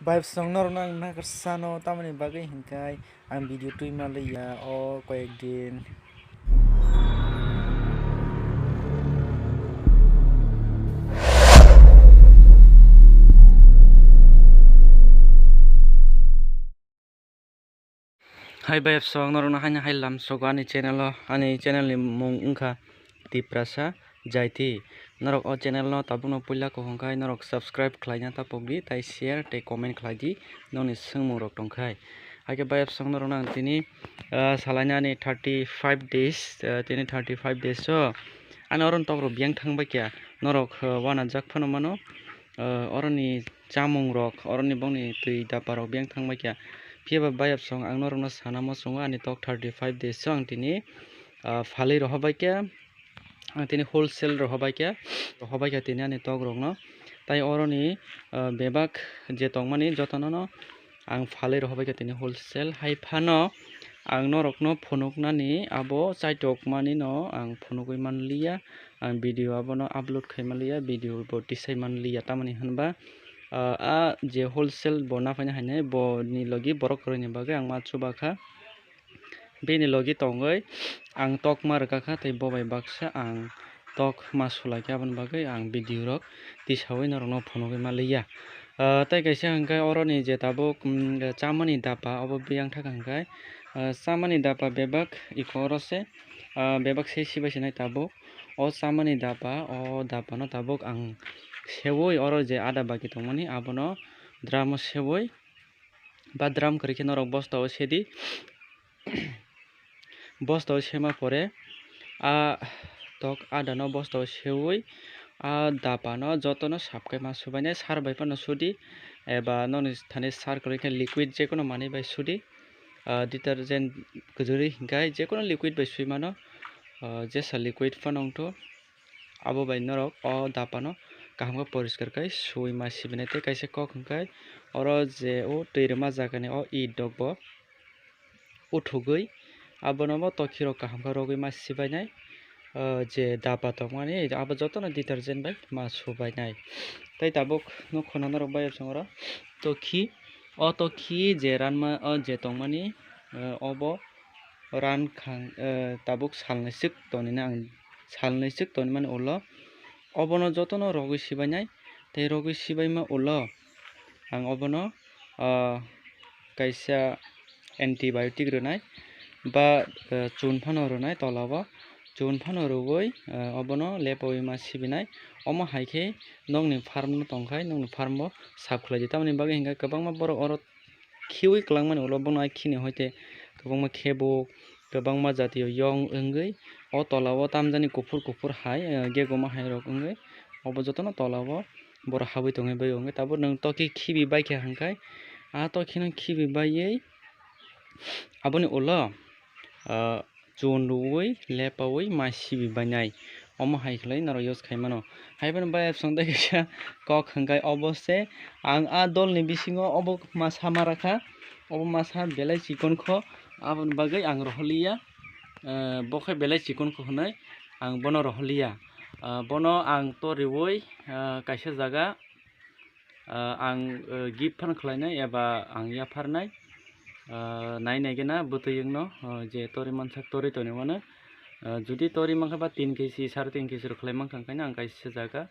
Vibes song norong nakersano tamani bagay hingkay ang video tuy malaya o koyek din. Hai vibes song norong nakanya hai lam sogo ani channel ni mung ungka Tiprasa Jaiti norok o channel no tabuno puila ko hongkai norok subscribe khlaina tapogdi tai share tai comment khlaidi noni sungmung rok tongkai haike vibes song norong nang tini salanya ni 35 days tini 35 days so ani oron tokro biang thangba kya norok wana jak phano mano oroni chamung rok oroni bongni tui dapa rok biang thangba kya phiaba bayap song ang norong sanamo songo ani tok 35 days so ang tini falei rohabai kya ang tini wholesale rohabai kya tini ani tok rok no tai oroni bebak je tongmani jotono no ang falei rohabai kya tini wholesale hai phano ang norok no phunuknani abo chaitok mani no ang phunukui manliya ang video abono upload khaimanliya video bo tisai manliya tamani hanba a je wholesale bo nafaina haine bo ni logi borok koroni bagay ang machu bakha beni logi tongoi ang tok marka kha tei bobai baksa ang tok masula kyabon bagay ang video rok tisaui norok no phunukui manliya tai kaisa hangkai oroni je tabuk chamani dapa obo biyang thaka hangkai chamani dapa bebak iko orose bebak sei sibai sinai tabuk o chamani dapa o dapa no tabuk ang sewoi oro je ada baki tongmani abono dramo sewoi ba dram korike norok bosta o sedi bosta o sema pore a tok ada no bosta o sewoi dapa no jotono sapkai masubaine sar bai pano sudi eba noni thane sar korike liquid je kono mani bai sudi detergent kujuri hingkai je kono liquid bai sui mano jesa liquid phanong to abo bai norok o dapa no kaham ke poriskar kai sui ma sibine te kaisa kok hingkai oro je o tui rema jagani o e dogbo uthugui abono bo tokhiro kaham ke rogui ma sibainai je dapa tongmani abo jotono detergent bai ma subainai tai tabuk no khona norok bai songora tokhi o tokhi je ranma o je tongmani obo ran khang tabuk salnai sik tonina ang salnai sik tonmani ulo obono jotono rogui sibainai tei rogui sibaima ulo ang obono kaisa antibiotic rwnai ba chun phano rwnai tolao chun phano rwoi obono lepoi ma sibinai omo haikhe nokni farm no tongkhai nokni farm bo sap khlaidi tamani bagui hingka kwbangma borok oro khiwi klangmani ulo bono khini hoite kwbangma khebo kwbangma jatiyo yong wngui o tolao tamjani kufur hai gegoma hai rok wngui obo jotono tolao borok habui tongoi bai wngui tabo nong toki khibi baikha hangkai toki no khibi baiei aboni ulo chun ruwui lepaui ma sibi bainai omo haikhlai norok use khaimano haiboni bayap songdai kaisa kok hangkai obose ang dolni bisingo obo masa marakha obo masa belai chikon kho aboni bagui ang roholiya bokhai belai chikon kho hinai ang bono roholiya bono ang toriwoi kaisa jaga ang gift phan khlainai eba ang yafarnai nai gena butui no je tori mansak tori toni mano judi tori mangkha ba 3 kg 3.5 kg ro khlai mangkha kaina ang kaisa jaga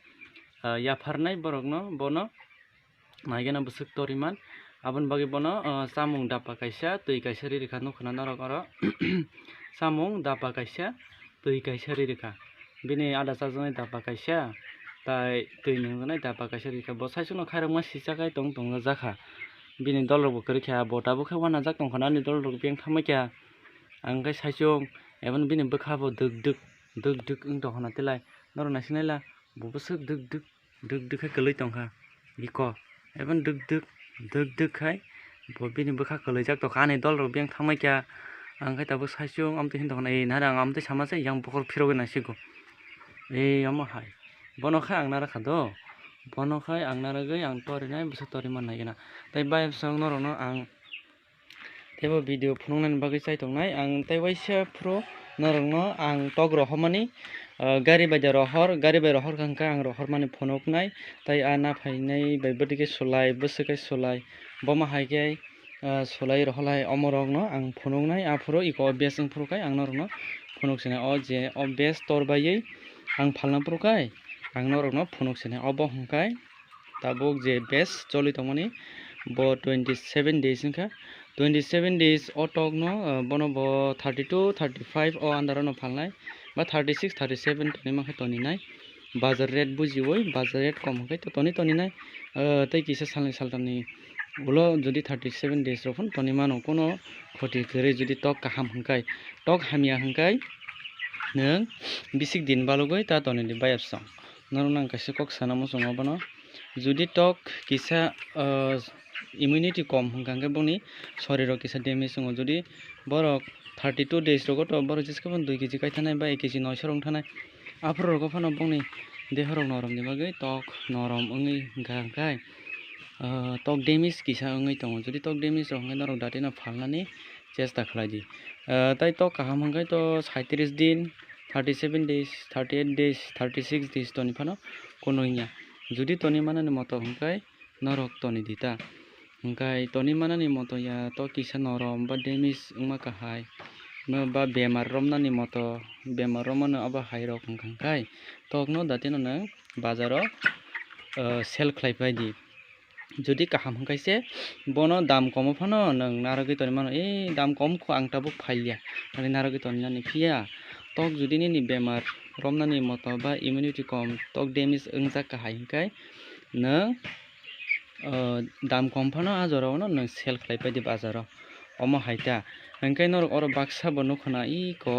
yafarnai borok no bono nai gena busuk tori man abon bagi bono samung dapa kaisa tui kaisa ririkha nukhana norok oro samung dapa kaisa tui kaisa ririkha bini ada chajaknai dapa kaisa tai tui nungjanai dapa kaisa ririkha bo saichung khairokma sichakai tongtongo jakha bini dolrok bo kwrwi kha bota bo khe wana jak tongkhana ani dolrok beng thamai kha ang khai saichung eboni bini bwkha bo duk duk wngtongkhana tilai norok naising naila bo bwsuk duk khai kwlwi tongkha iko eboni duk khai bo bini bwkha kwlwijak tongkha ani dolrok beng thamai kha ang khai tabuk saichung amtui himtongkhana nara ang amtui samajai yang bokhor phirogui nasigo amo hai bono khai ang nara kha do bono khai ang naragui ang torinai busuk tori mannai gena tai bayap song norok no ang tebo video phunuknani bagui chai tongnai ang tai waisa pro norok no ang tok rohomani gari bai rohor kangka ang rohor mani phonok nai tai ana phainai bai botike solai bwswkai solai boma haike solai rohlai omorok no ang phonok nai afuro iko base wngfru kai ang norok no phonok sinai o je o base tor baiye ang phalna fru kai ang norok no phonok sinai obo hingkai tabuk je base choli tongmani bo 27 days wngkha 27 days o tok no bono bo 32 35 o andar no phalnai ba 36 37 toni makhai toni nai bazar rate bujiwoi bazar rate kom hingkai to toni nai tei kisa salni saltamni ulo jodi 37 days rok toni mano kono khoti khere jodi tok kaham hingkai tok hamya hingkai nung bisik din balugoi ta toni di bayar song norok nang kaisa kok sanamo songo bono jodi tok kisa immunity kom hingkangke boni soriro kisa damage songo jodi borok 32 days rogo to borok jiskabon 2 kg kaithanai ba 1 kg 900 rong thanai afro rogo phano boni dehorok norom ni bagoi tok norom ongoi hingkangkai tok damage kisa ongoi tongo jodi tok damage rok hingkai norok dati no phalnani chesta khlai di tai tok kaham hingkai to 37 din 37 days 38 days 36 days toni phano kono nya jodi toni manani moto hingkai norok toni dita hingkai toni manani moto ya to kisa norom ba damage wngma kahai ba bemar romnani moto bemar romano aba hai rok hingkangkai tok no dati no nang bazaro sell khlai pai di jodi kaham hingkaise bono dam komo phano nang narogoi toni mano dam kom kho ang tabuk phailya ani narogoi toni nani phiya tok jodi nini bemar romnani moto ba immunity kom tok damage ongjak kahai hingkai nang dam kom phano ajoro no nang sell khlai pai di bazaro omo haita hingkai norok oro baksa bo nukhana iko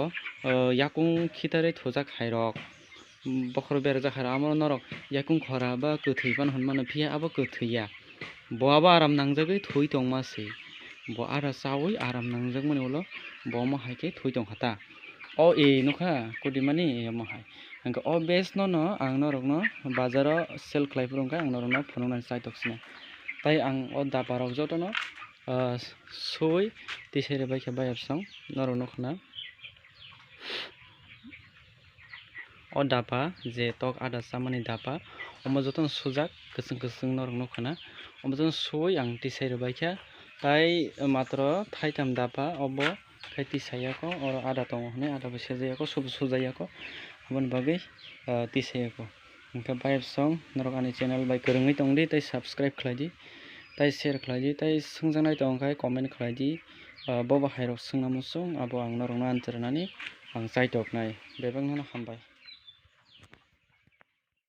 yakung khitare thojak hairok bokhor berajak hairok amo norok yakung khora ba kwthwi ban honmano phiya abo kwthwiya bo abo aram nangjagoi thui tongmasi bo ara chawi aram nangjakmani ulo bo omo haike thui tongkhata o nukha kudimani omo hai hingka o base no ang norok no bazaro sell khlai phurungkha ang norok no phunuknani chaitok sina tai ang o daba rok joto no sui tisere baikhe bayar song norok nukhana o daba je tok ada chamani daba omo joto no sujak kwchung norok nukhana omo joto sui ang tisere baikhe tai matro thaitam daba obo khai tisayako oro ada tongo hinui ada bo sejayako sujayako aboni bagui tisayako hingka bayar song norok ani channel bai kwrwngwi tongdi tai subscribe khlai di tai share khlai di tai swngjaknai tongkhai comment khlai di bobo hairok swngnamo chung abo ang norok no anchornani ang chaitoknai bebak no hambai।